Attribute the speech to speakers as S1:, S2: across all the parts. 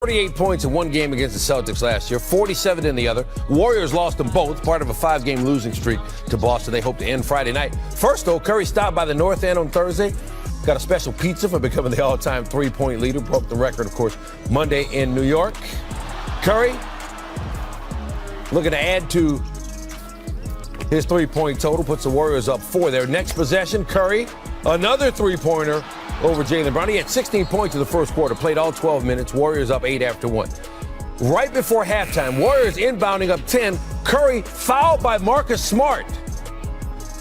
S1: 38 points in one game against the Celtics last year, 47 in the other. Warriors lost them both, part of a 5-game losing streak to Boston. They hope to end Friday night. First, though, Curry stopped by the North End on Thursday. Got a special pizza for becoming the all-time three-point leader. Broke the record, of course, Monday in New York. Curry looking to add to his three-point total, puts the Warriors up 4 there. Next possession, Curry, another three-pointer over Jaylen Brown. He had 16 points in the first quarter, played all 12 minutes. Warriors up 8 after 1. Right before halftime, Warriors inbounding up 10. Curry fouled by Marcus Smart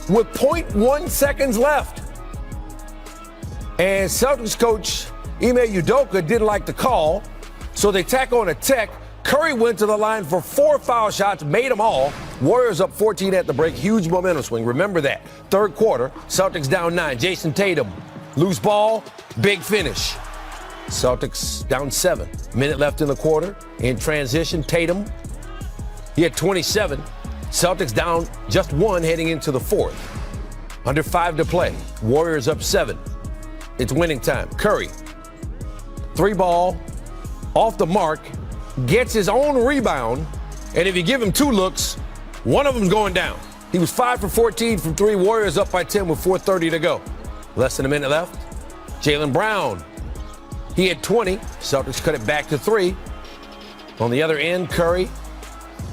S1: with 0.1 seconds left. And Celtics coach Ime Udoka didn't like the call, so they tack on a tech. Curry went to the line for 4 foul shots, made them all. Warriors up 14 at the break. Huge momentum swing. Remember that. Third quarter, Celtics down 9. Jason Tatum, loose ball, big finish. Celtics down 7. Minute left in the quarter. In transition, Tatum, he had 27. Celtics down just 1 heading into the fourth. Under 5 to play. Warriors up 7. It's winning time. Curry, 3 ball, off the mark, gets his own rebound, and if you give him 2 looks, one of them's going down. He was 5 for 14 from 3. Warriors up by 10 with 4:30 to go. Less than a minute left. Jaylen Brown, he had 20. Celtics cut it back to 3. On the other end, Curry,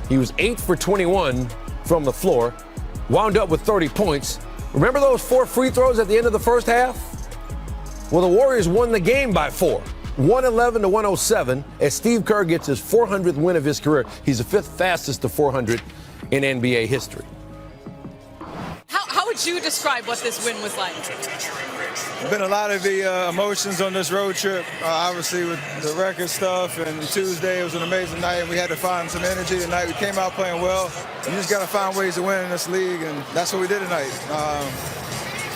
S1: he was 8 for 21 from the floor, wound up with 30 points. Remember those 4 free throws at the end of the first half? Well, the Warriors won the game by 4. 111 to 107 as Steve Kerr gets his 400th win of his career. He's the 5th fastest to 400 in NBA history.
S2: How would you describe what this win was like?
S3: There's been a lot of the emotions on this road trip, obviously with the record stuff, and Tuesday it was an amazing night, and we had to find some energy tonight. We came out playing well. You just got to find ways to win in this league, and that's what we did tonight.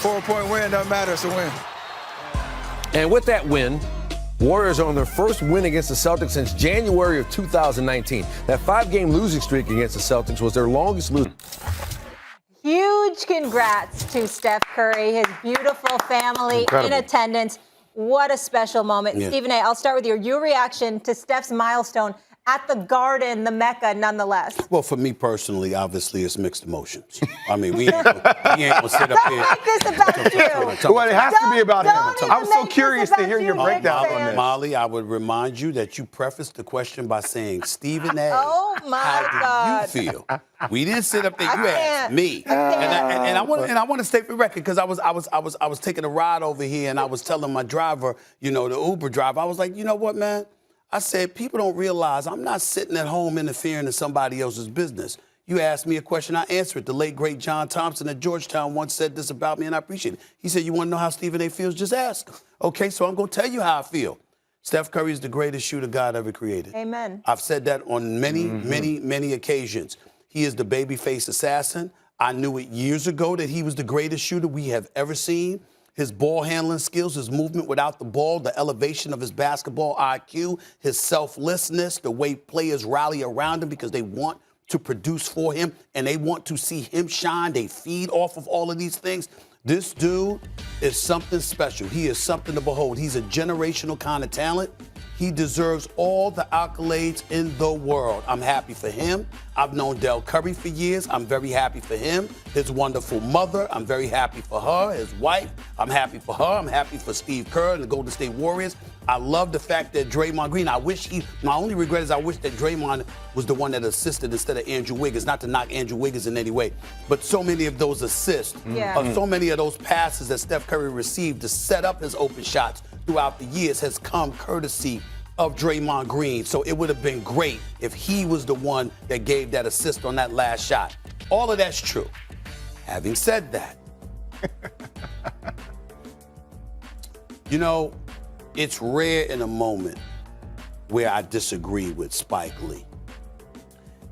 S3: 4-point win, doesn't matter, it's a win.
S1: And with that win, Warriors are on their first win against the Celtics since January of 2019. That 5-game losing streak against the Celtics was their longest losing.
S4: Huge congrats to Steph Curry, his beautiful family
S1: Incredible.
S4: in attendance. What a special moment.
S1: Yeah.
S4: Stephen A., I'll start with your reaction to Steph's milestone at the Garden, the Mecca, nonetheless.
S5: Well, for me personally, obviously, it's mixed emotions. I mean, we ain't gonna sit up here.
S4: Don't make this about you.
S6: Well, it has to be about him.
S4: Don't
S6: I'm so
S4: make this
S6: curious to
S4: about
S6: hear
S4: you,
S6: your
S4: Knicks
S6: breakdown
S4: fans.
S6: on this.
S5: Molly, I would remind you that you prefaced the question by saying, Stephen A.,
S4: Oh, my
S5: how
S4: God.
S5: do you feel? We didn't sit up there. You asked
S4: can't.
S5: me,
S4: I
S5: and I want to state for the record because I was taking a ride over here and I was telling my driver, the Uber driver, I was like, you know what, man? I said, people don't realize I'm not sitting at home interfering in somebody else's business. You asked me a question, I answered. The late, great John Thompson at Georgetown once said this about me, and I appreciate it. He said, you want to know how Stephen A. feels? Just ask him. Okay, so I'm going to tell you how I feel. Steph Curry is the greatest shooter God ever created.
S4: Amen.
S5: I've said that on many occasions. He is the babyface assassin. I knew it years ago that he was the greatest shooter we have ever seen. His ball handling skills, his movement without the ball, the elevation of his basketball IQ, his selflessness, the way players rally around him because they want to produce for him and they want to see him shine. They feed off of all of these things. This dude is something special. He is something to behold. He's a generational kind of talent. He deserves all the accolades in the world. I'm happy for him. I've known Del Curry for years. I'm very happy for him. His wonderful mother, I'm very happy for her. His wife, I'm happy for her. I'm happy for Steve Kerr and the Golden State Warriors. I love the fact that Draymond Green, my only regret is I wish that Draymond was the one that assisted instead of Andrew Wiggins. Not to knock Andrew Wiggins in any way, but so many of those assists, so many of those passes that Steph Curry received to set up his open shots throughout the years has come courtesy of Draymond Green. So it would have been great if he was the one that gave that assist on that last shot. All of that's true. Having said that, it's rare in a moment where I disagree with Spike Lee.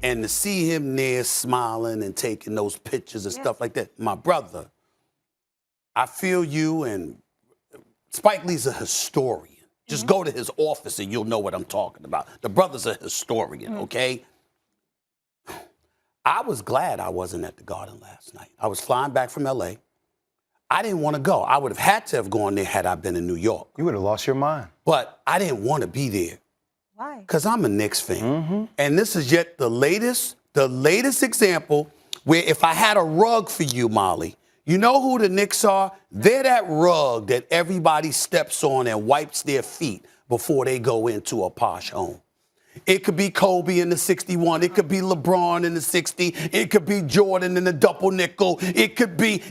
S5: And to see him there smiling and taking those pictures and stuff like that, my brother, I feel you, and Spike Lee's a historian. Just go to his office and you'll know what I'm talking about. The brother's a historian, okay? I was glad I wasn't at the Garden last night. I was flying back from L.A. I didn't want to go. I would have had to have gone there had I been in New York.
S6: You would have lost your mind.
S5: But I didn't want to be there.
S4: Why?
S5: Because I'm a Knicks fan. And this is yet the latest example where if I had a rug for you, Molly, you know who the Knicks are? They're that rug that everybody steps on and wipes their feet before they go into a posh home. It could be Kobe in the 61. It could be LeBron in the 60. It could be Jordan in the double nickel. It could be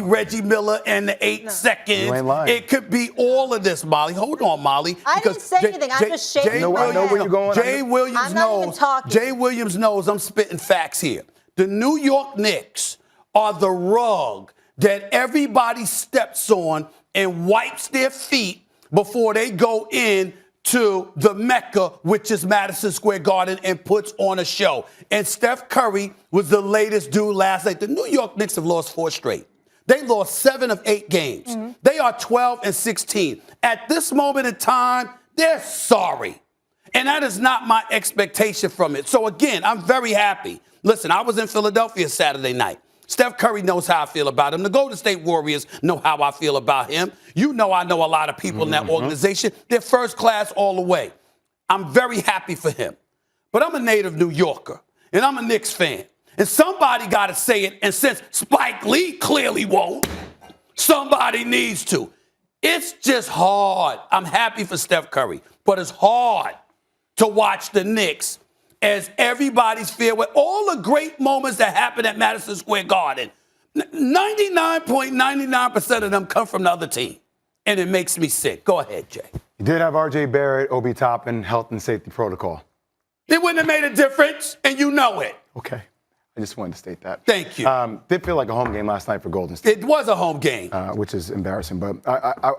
S5: Reggie Miller in the 8 seconds.
S6: You ain't lying.
S5: It could be all of this, Molly. Hold on, Molly.
S4: I didn't say anything. I'm just shaking
S6: No, I know where you're going.
S5: Jay Williams
S4: I'm not even
S5: knows.
S4: talking.
S5: Jay Williams knows I'm spitting facts here. The New York Knicks are the rug that everybody steps on and wipes their feet before they go in to the Mecca, which is Madison Square Garden, and puts on a show. And Steph Curry was the latest dude last night. The New York Knicks have lost 4 straight. They lost 7 of 8 games. They are 12-16. At this moment in time, they're sorry. And that is not my expectation from it. So again, I'm very happy. Listen, I was in Philadelphia Saturday night. Steph Curry knows how I feel about him. The Golden State Warriors know how I feel about him. You know I know a lot of people in that organization. They're first class all the way. I'm very happy for him. But I'm a native New Yorker, and I'm a Knicks fan. And somebody got to say it, and since Spike Lee clearly won't, somebody needs to. It's just hard. I'm happy for Steph Curry, but it's hard to watch the Knicks as everybody's filled with all the great moments that happen at Madison Square Garden. 99.99% of them come from the other team, and it makes me sick. Go ahead, Jay.
S6: You did have R.J. Barrett, Obi Toppin, health and safety protocol.
S5: It wouldn't have made a difference, and you know it.
S6: Okay. I just wanted to state that.
S5: Thank you.
S6: Did feel like a home game last night for Golden State.
S5: It was a home game.
S6: Which is embarrassing. But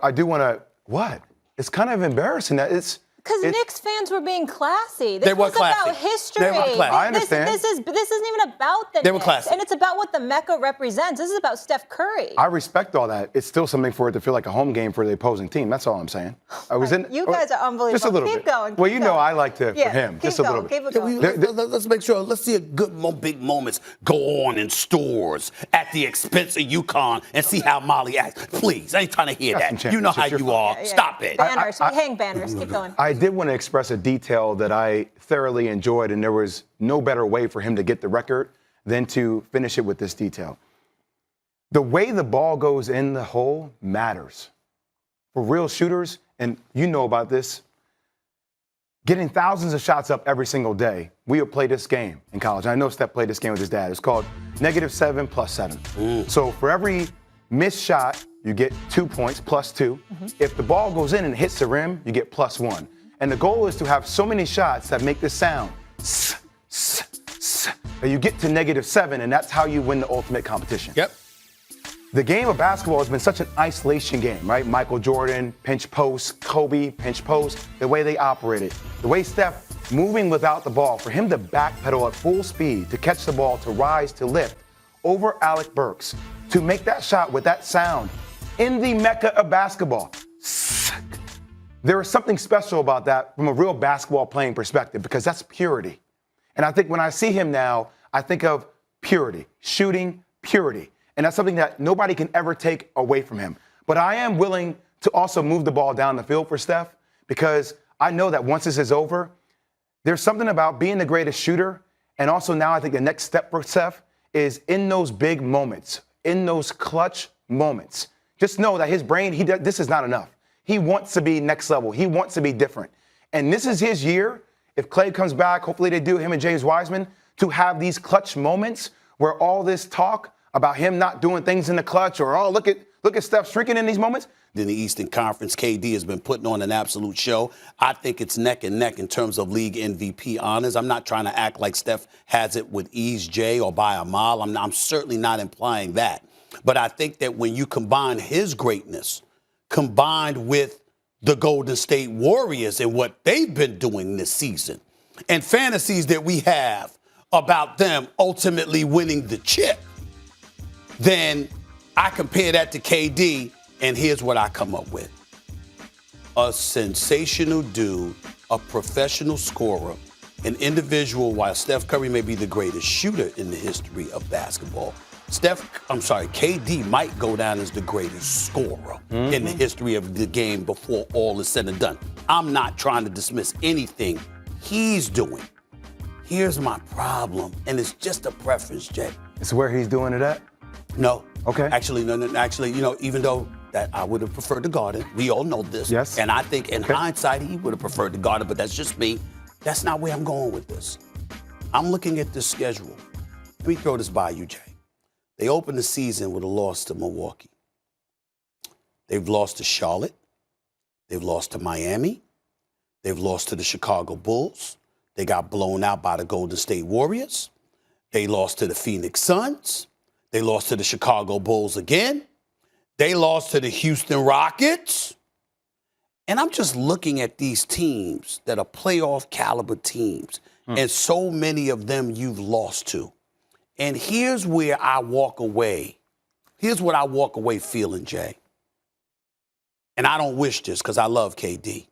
S6: I do want to, what? It's kind of embarrassing that it's.
S4: Because Knicks fans were being classy. This
S5: They were
S4: was
S5: classy.
S4: about history.
S5: They were classy.
S6: I understand.
S4: This isn't even about the
S5: They were
S4: Knicks.
S5: classy.
S4: And it's about what the Mecca represents. This is about Steph Curry.
S6: I respect all that. It's still something for it to feel like a home game for the opposing team. That's all I'm saying.
S4: You guys are unbelievable.
S6: Just a little
S4: Keep
S6: bit.
S4: going.
S6: Well,
S4: Keep
S6: you know
S4: going.
S6: I like to for him.
S4: Keep
S6: Just a little
S4: going.
S6: bit.
S4: Keep it going.
S5: Let's make sure. Let's see a good, big moments go on in stores at the expense of UConn and see how Molly acts. Please, I ain't trying to hear
S6: Got some
S5: that. You know how
S6: championships.
S5: you are.
S4: Yeah.
S5: Stop it.
S4: Banners. We hang banners. Keep going.
S6: I did want to express a detail that I thoroughly enjoyed, and there was no better way for him to get the record than to finish it with this detail. The way the ball goes in the hole matters. For real shooters, and you know about this, getting thousands of shots up every single day. We would play this game in college. I know Steph played this game with his dad. It's called -7 + 7. So for every missed shot, you get 2 points, +2. If the ball goes in and hits the rim, you get +1. And the goal is to have so many shots that make this sound, that you get to -7, and that's how you win the ultimate competition.
S5: Yep.
S6: The game of basketball has been such an isolation game, right? Michael Jordan, pinch post, Kobe, pinch post, the way they operated. The way Steph moving without the ball, for him to backpedal at full speed, to catch the ball, to rise, to lift over Alec Burks, to make that shot with that sound in the mecca of basketball. There is something special about that from a real basketball playing perspective because that's purity. And I think when I see him now, I think of purity, shooting purity. And that's something that nobody can ever take away from him. But I am willing to also move the ball down the field for Steph because I know that once this is over, there's something about being the greatest shooter. And also now I think the next step for Steph is in those big moments, in those clutch moments. Just know that his brain, this is not enough. He wants to be next level. He wants to be different. And this is his year. If Clay comes back, hopefully they do, him and James Wiseman, to have these clutch moments where all this talk about him not doing things in the clutch or, oh, look at Steph shrinking in these moments.
S5: In the Eastern Conference, KD has been putting on an absolute show. I think it's neck and neck in terms of league MVP honors. I'm not trying to act like Steph has it with ease, Jay, or by a mile. I'm certainly not implying that. But I think that when you combine his greatness combined with the Golden State Warriors and what they've been doing this season and fantasies that we have about them ultimately winning the chip, then I compare that to KD, and here's what I come up with. A sensational dude, a professional scorer, an individual, while Steph Curry may be the greatest shooter in the history of basketball, KD might go down as the greatest scorer in the history of the game before all is said and done. I'm not trying to dismiss anything he's doing. Here's my problem, and it's just a preference, Jay.
S6: It's where he's doing it at?
S5: No.
S6: Okay.
S5: Actually, no. Actually, even though that I would have preferred the Garden, we all know this.
S6: Yes.
S5: And I think in hindsight, he would have preferred the Garden, but that's just me. That's not where I'm going with this. I'm looking at this schedule. Let me throw this by you, Jay. They opened the season with a loss to Milwaukee. They've lost to Charlotte. They've lost to Miami. They've lost to the Chicago Bulls. They got blown out by the Golden State Warriors. They lost to the Phoenix Suns. They lost to the Chicago Bulls again. They lost to the Houston Rockets. And I'm just looking at these teams that are playoff caliber teams, and so many of them you've lost to. And here's where I walk away. Here's what I walk away feeling, Jay. And I don't wish this because I love KD.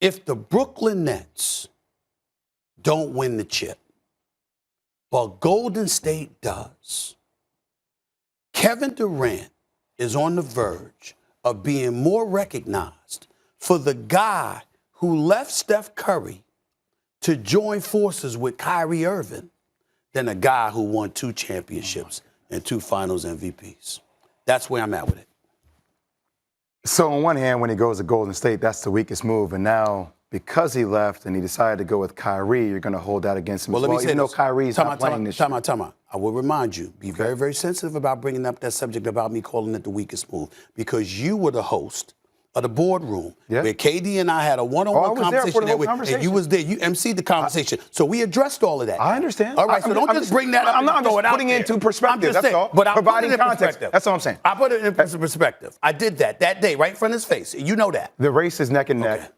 S5: If the Brooklyn Nets don't win the chip, but Golden State does, Kevin Durant is on the verge of being more recognized for the guy who left Steph Curry to join forces with Kyrie Irving than a guy who won 2 championships and 2 finals MVPs. That's where I'm at with it.
S6: So on one hand, when he goes to Golden State, that's the weakest move. And now, because he left and he decided to go with Kyrie, you're going to hold that against him.
S5: Well, let me say
S6: even though
S5: this.
S6: Kyrie's not playing this year.
S5: Time out. I will remind you, be very, very sensitive about bringing up that subject about me calling it the weakest move, because you were the host of the boardroom where KD and I had a one-on-one conversation and you was there. You emceed the conversation. So we addressed all of that.
S6: I understand.
S5: All right, so don't just bring that up.
S6: I'm not just putting it into perspective. That's all.
S5: But
S6: providing context. That's all I'm saying.
S5: I put it in perspective. I did that day, right in front of his face. You know that.
S6: The race is neck and neck.
S5: Okay.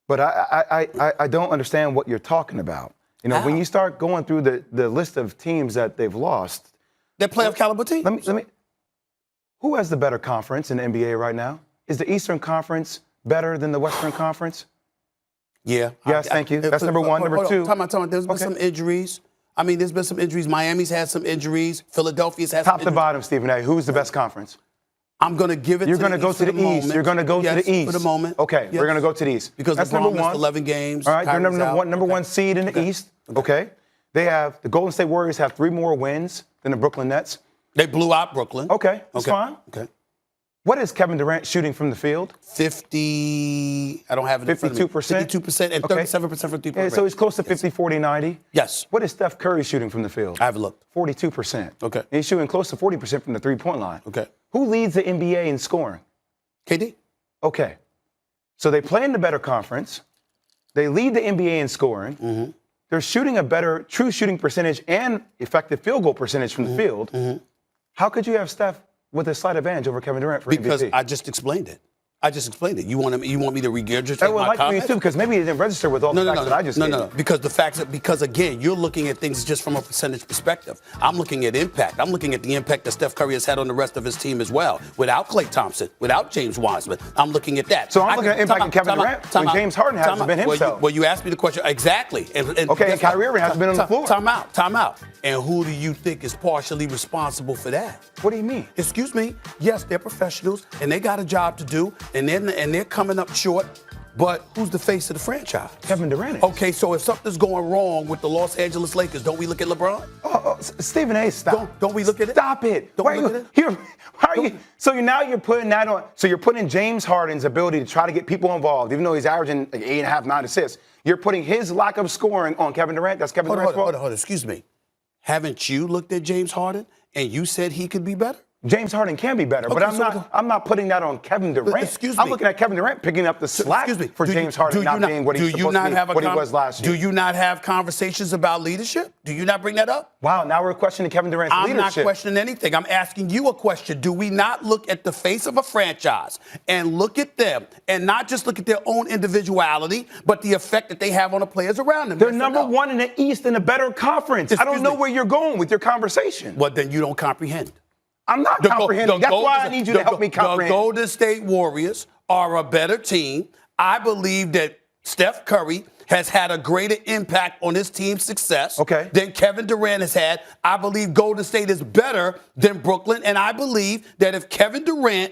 S6: But I don't understand what you're talking about. You know, when you start going through the list of teams that they've lost.
S5: They're playoff caliber teams.
S6: Let me. Who has the better conference in the NBA right now? Is the Eastern Conference better than the Western Conference?
S5: Yeah.
S6: Yes, thank you. That's number one. Number two.
S5: Time out. There's been some injuries. I mean, there's been some injuries. Miami's had some injuries. Philadelphia's had some injuries.
S6: Top to bottom, Stephen A. Who's the best conference?
S5: I'm going to give it
S6: You're
S5: to
S6: going to go to the East. You're going to go to the East.
S5: For the moment.
S6: Okay,
S5: yes.
S6: we're going to go to the East.
S5: Because
S6: that's
S5: LeBron
S6: number
S5: missed
S6: one.
S5: 11 games.
S6: All right, they're
S5: Kyrie's
S6: number one seed in the East. Okay. They have, the Golden State Warriors have 3 more wins than the Brooklyn Nets.
S5: They blew out Brooklyn.
S6: Okay, that's fine.
S5: Okay.
S6: What is Kevin Durant shooting from the field?
S5: 50, I don't have it in front of me.
S6: 52%?
S5: 52% and 37% from 3-point range.
S6: So he's close to 50, 40, 90.
S5: Yes.
S6: What is Steph Curry shooting from the field?
S5: I haven't looked.
S6: 42%.
S5: Okay.
S6: And he's shooting close to 40% from the 3-point line.
S5: Okay.
S6: Who leads the NBA in scoring?
S5: KD.
S6: Okay. So they play in the better conference. They lead the NBA in scoring.
S5: Mm-hmm.
S6: They're shooting a better true shooting percentage and effective field goal percentage from the field.
S5: Mm-hmm.
S6: How could you have Steph with a slight advantage over Kevin Durant for
S5: Because
S6: MVP?
S5: I just explained it. You want me to regurgitate
S6: I would
S5: my
S6: like for you
S5: comments?
S6: to, because maybe it didn't register with all the facts that I just gave.
S5: No. Because again, you're looking at things just from a percentage perspective. I'm looking at impact. I'm looking at the impact that Steph Curry has had on the rest of his team as well. Without Klay Thompson, without James Wiseman, I'm looking at that.
S6: So I'm looking at impact of Kevin Durant when James Harden hasn't been himself.
S5: Well, you asked me the question exactly.
S6: And Kyrie Irving hasn't been on the floor.
S5: Time out. And who do you think is partially responsible for that?
S6: What do you mean?
S5: Excuse me. Yes, they're professionals and they got a job to do, and they're coming up short. But who's the face of the franchise?
S6: Kevin Durant.
S5: Okay, so if something's going wrong with the Los Angeles Lakers, don't we look at LeBron?
S6: Stephen A. Stop.
S5: Don't we look at it?
S6: Stop it.
S5: Don't we look at it?
S6: So you're putting that on. So you're putting James Harden's ability to try to get people involved, even though he's averaging like 8.5, 9 assists. You're putting his lack of scoring on Kevin Durant. That's Kevin Durant's fault.
S5: Hold on. Excuse me. Haven't you looked at James Harden and you said he could be better?
S6: James Harden can be better, but I'm not putting that on Kevin Durant.
S5: Excuse me.
S6: I'm looking at Kevin Durant picking up the slack for James Harden not being what he's supposed to be, what he was last year.
S5: Do you not have conversations about leadership? Do you not bring that up?
S6: Wow, now we're questioning Kevin Durant's leadership.
S5: I'm not questioning anything. I'm asking you a question. Do we not look at the face of a franchise and look at them and not just look at their own individuality, but the effect that they have on the players around them?
S6: They're number one in the East in a better conference. I don't know where you're going with your conversation.
S5: Well, then you don't comprehend.
S6: I'm not comprehending. That's why I need you to help me comprehend.
S5: The Golden State Warriors are a better team. I believe that Steph Curry has had a greater impact on his team's success than Kevin Durant has had. I believe Golden State is better than Brooklyn, and I believe that if Kevin Durant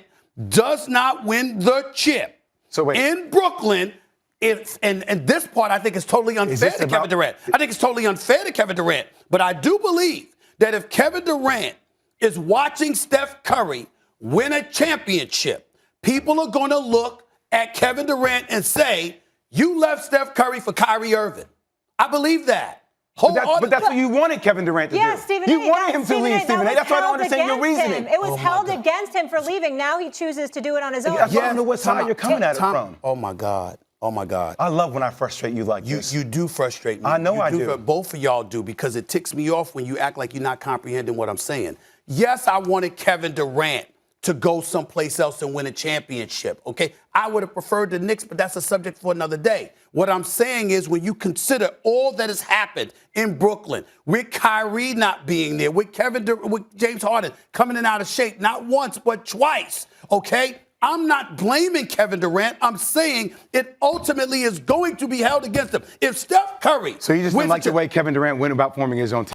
S5: does not win the chip,
S6: So wait.
S5: in Brooklyn. And this part, I think, is totally unfair to Kevin Durant. I think it's totally unfair to Kevin Durant. But I do believe that if Kevin Durant is watching Steph Curry win a championship, people are going to look at Kevin Durant and say, you left Steph Curry for Kyrie Irving. I believe that.
S6: But that's what you wanted Kevin Durant to do.
S4: Stephen
S6: You
S4: A.
S6: wanted him to leave, Stephen A. That's why I don't understand your reasoning.
S4: It was held against him for leaving. Now he chooses to do it on his own.
S6: I don't know what side you're coming at it from.
S5: Oh, my God. Oh, my God.
S6: I love when I frustrate you like this.
S5: You do frustrate me.
S6: I know I do.
S5: Both of y'all do, because it ticks me off when you act like you're not comprehending what I'm saying. Yes, I wanted Kevin Durant to go someplace else and win a championship, okay? I would have preferred the Knicks, but that's a subject for another day. What I'm saying is, when you consider all that has happened in Brooklyn, with Kyrie not being there, with with James Harden coming in out of shape, not once, but twice, okay? I'm not blaming Kevin Durant. I'm saying it ultimately is going to be held against him. If Steph Curry...
S6: So you just didn't like the way Kevin Durant went about forming his own team?